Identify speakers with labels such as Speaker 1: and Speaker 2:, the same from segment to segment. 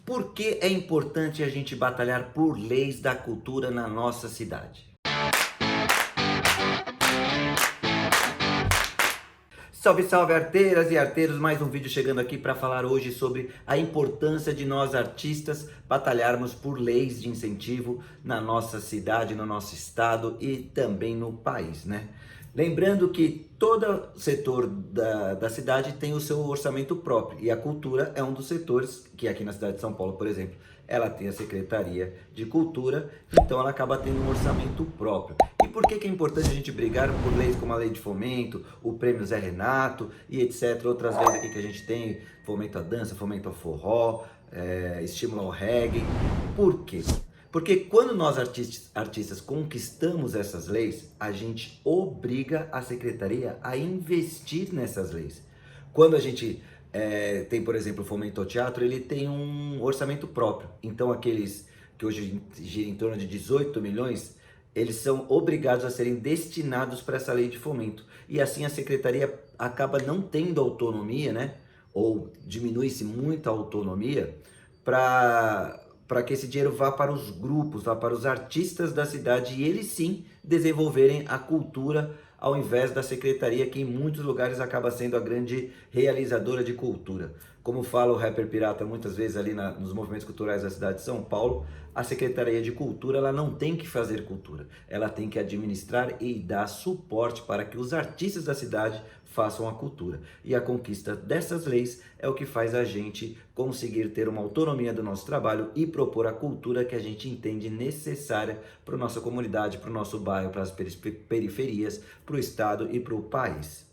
Speaker 1: Por que é importante a gente batalhar por leis da cultura na nossa cidade? Salve, salve, arteiras e arteiros! Mais um vídeo chegando aqui para falar hoje sobre a importância de nós artistas batalharmos por leis de incentivo na nossa cidade, no nosso estado e também no país, né? Lembrando que todo setor da cidade tem o seu orçamento próprio e a cultura é um dos setores que aqui na cidade de São Paulo, por exemplo, ela tem a Secretaria de Cultura, então ela acaba tendo um orçamento próprio. E por que é importante a gente brigar por leis como a Lei de Fomento, o Prêmio Zé Renato e etc. Outras leis aqui que a gente tem, fomento à dança, fomento ao forró, estímulo ao reggae. Por quê? Porque quando nós artistas conquistamos essas leis, a gente obriga a secretaria a investir nessas leis. Quando a gente tem, por exemplo, o Fomento ao Teatro, ele tem um orçamento próprio. Então aqueles que hoje giram em torno de 18 milhões, eles são obrigados a serem destinados para essa lei de fomento. E assim a secretaria acaba não tendo autonomia, né? Ou diminui-se muito a autonomia para que esse dinheiro vá para os grupos, vá para os artistas da cidade e eles sim desenvolverem a cultura ao invés da secretaria, que em muitos lugares acaba sendo a grande realizadora de cultura. Como fala o rapper Pirata muitas vezes ali nos movimentos culturais da cidade de São Paulo, a Secretaria de Cultura ela não tem que fazer cultura, ela tem que administrar e dar suporte para que os artistas da cidade façam a cultura. E a conquista dessas leis é o que faz a gente conseguir ter uma autonomia do nosso trabalho e propor a cultura que a gente entende necessária para a nossa comunidade, para o nosso bairro, para as periferias, para o estado e para o país.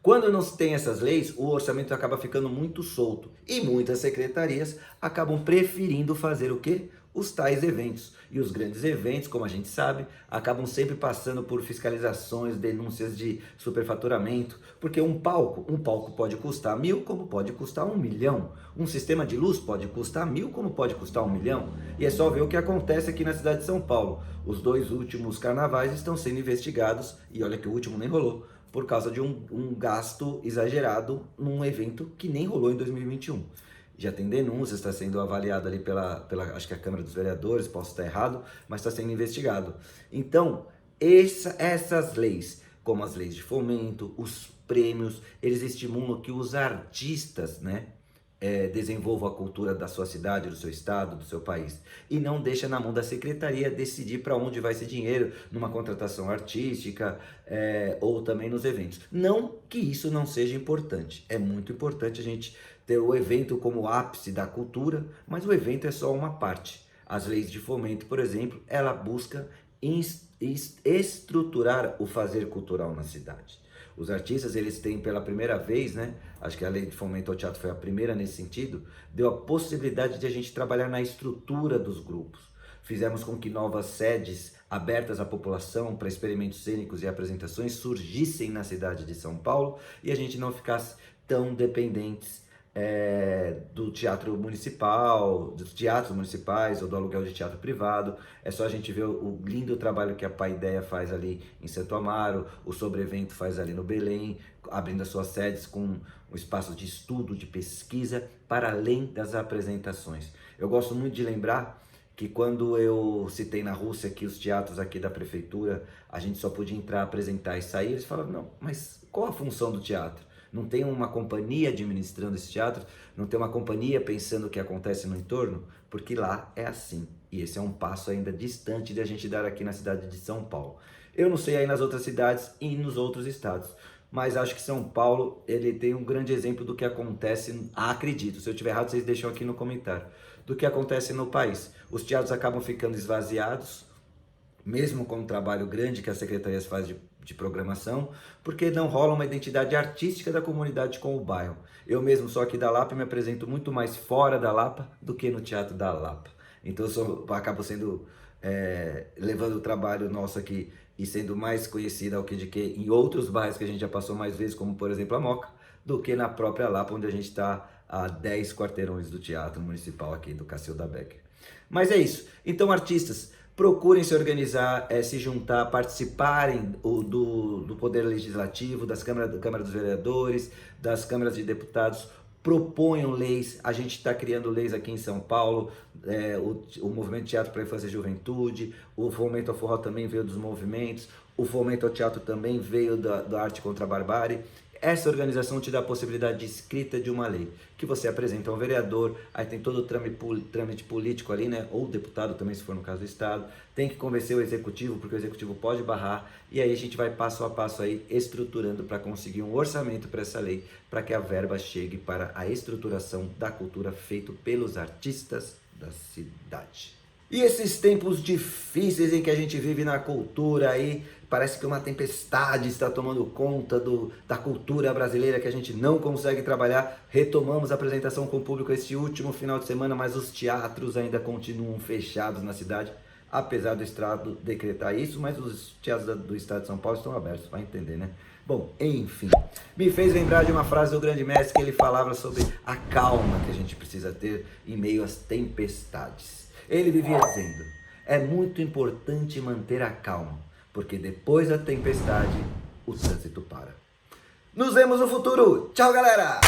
Speaker 1: Quando não se tem essas leis, o orçamento acaba ficando muito solto e muitas secretarias acabam preferindo fazer o quê? Os tais eventos. E os grandes eventos, como a gente sabe, acabam sempre passando por fiscalizações, denúncias de superfaturamento, porque um palco pode custar 1.000, como pode custar 1 milhão. Um sistema de luz pode custar 1.000, como pode custar 1 milhão. E é só ver o que acontece aqui na cidade de São Paulo. Os 2 últimos carnavais estão sendo investigados, e olha que o último nem rolou, por causa de um gasto exagerado num evento que nem rolou em 2021. Já tem denúncias, está sendo avaliado ali pela acho que a Câmara dos Vereadores, posso estar errado, mas está sendo investigado. Então, essas leis, como as leis de fomento, os prêmios, eles estimulam que os artistas, né, desenvolvam a cultura da sua cidade, do seu estado, do seu país. E não deixa na mão da secretaria decidir para onde vai esse dinheiro, numa contratação artística ou também nos eventos. Não que isso não seja importante, é muito importante a gente ter o evento como ápice da cultura, mas o evento é só uma parte. As leis de fomento, por exemplo, ela busca estruturar o fazer cultural na cidade. Os artistas, eles têm pela primeira vez, né? Acho que a lei de fomento ao teatro foi a primeira nesse sentido, deu a possibilidade de a gente trabalhar na estrutura dos grupos. Fizemos com que novas sedes abertas à população para experimentos cênicos e apresentações surgissem na cidade de São Paulo e a gente não ficasse tão dependentes do teatro municipal, dos teatros municipais ou do aluguel de teatro privado. É só a gente ver o lindo trabalho que a Paideia faz ali em Santo Amaro, o Sobrevento faz ali no Belém, abrindo as suas sedes com um espaço de estudo, de pesquisa, para além das apresentações. Eu gosto muito de lembrar que quando eu citei na Rússia que os teatros aqui da prefeitura, a gente só podia entrar, apresentar e sair, eles falavam, não, mas qual a função do teatro? Não tem uma companhia administrando esse teatro, não tem uma companhia pensando o que acontece no entorno, porque lá é assim. E esse é um passo ainda distante de a gente dar aqui na cidade de São Paulo. Eu não sei aí nas outras cidades e nos outros estados, mas acho que São Paulo, ele tem um grande exemplo do que acontece, acredito, se eu estiver errado vocês deixam aqui no comentário, do que acontece no país. Os teatros acabam ficando esvaziados, mesmo com o trabalho grande que as secretarias fazem de programação, porque não rola uma identidade artística da comunidade com o bairro. Eu mesmo sou aqui da Lapa e me apresento muito mais fora da Lapa do que no Teatro da Lapa. Então eu acabo sendo, levando o trabalho nosso aqui e sendo mais conhecida ao que em outros bairros que a gente já passou mais vezes, como por exemplo a Moca, do que na própria Lapa, onde a gente está a 10 quarteirões do Teatro Municipal aqui do Cacilda Becker. Mas é isso. Então, artistas, procurem se organizar, se juntar, participarem do Poder Legislativo, Câmara dos Vereadores, das câmaras de deputados. proponham leis. A gente está criando leis aqui em São Paulo, o Movimento Teatro para a Infância e Juventude, o Fomento ao Forró também veio dos movimentos, o Fomento ao Teatro também veio da Arte contra a Barbárie. Essa organização te dá a possibilidade de escrita de uma lei, que você apresenta ao vereador, aí tem todo o trâmite político ali, né? Ou deputado também, se for no caso do Estado, tem que convencer o Executivo, porque o Executivo pode barrar, e aí a gente vai passo a passo aí estruturando para conseguir um orçamento para essa lei, para que a verba chegue para a estruturação da cultura feito pelos artistas da cidade. E esses tempos difíceis em que a gente vive na cultura aí, parece que uma tempestade está tomando conta da cultura brasileira que a gente não consegue trabalhar. Retomamos a apresentação com o público esse último final de semana, mas os teatros ainda continuam fechados na cidade, apesar do Estado decretar isso, mas os teatros do Estado de São Paulo estão abertos, vai entender, né? Bom, enfim, me fez lembrar de uma frase do grande mestre que ele falava sobre a calma que a gente precisa ter em meio às tempestades. Ele vivia dizendo: é muito importante manter a calma, porque depois da tempestade, o trânsito para. Nos vemos no futuro. Tchau, galera!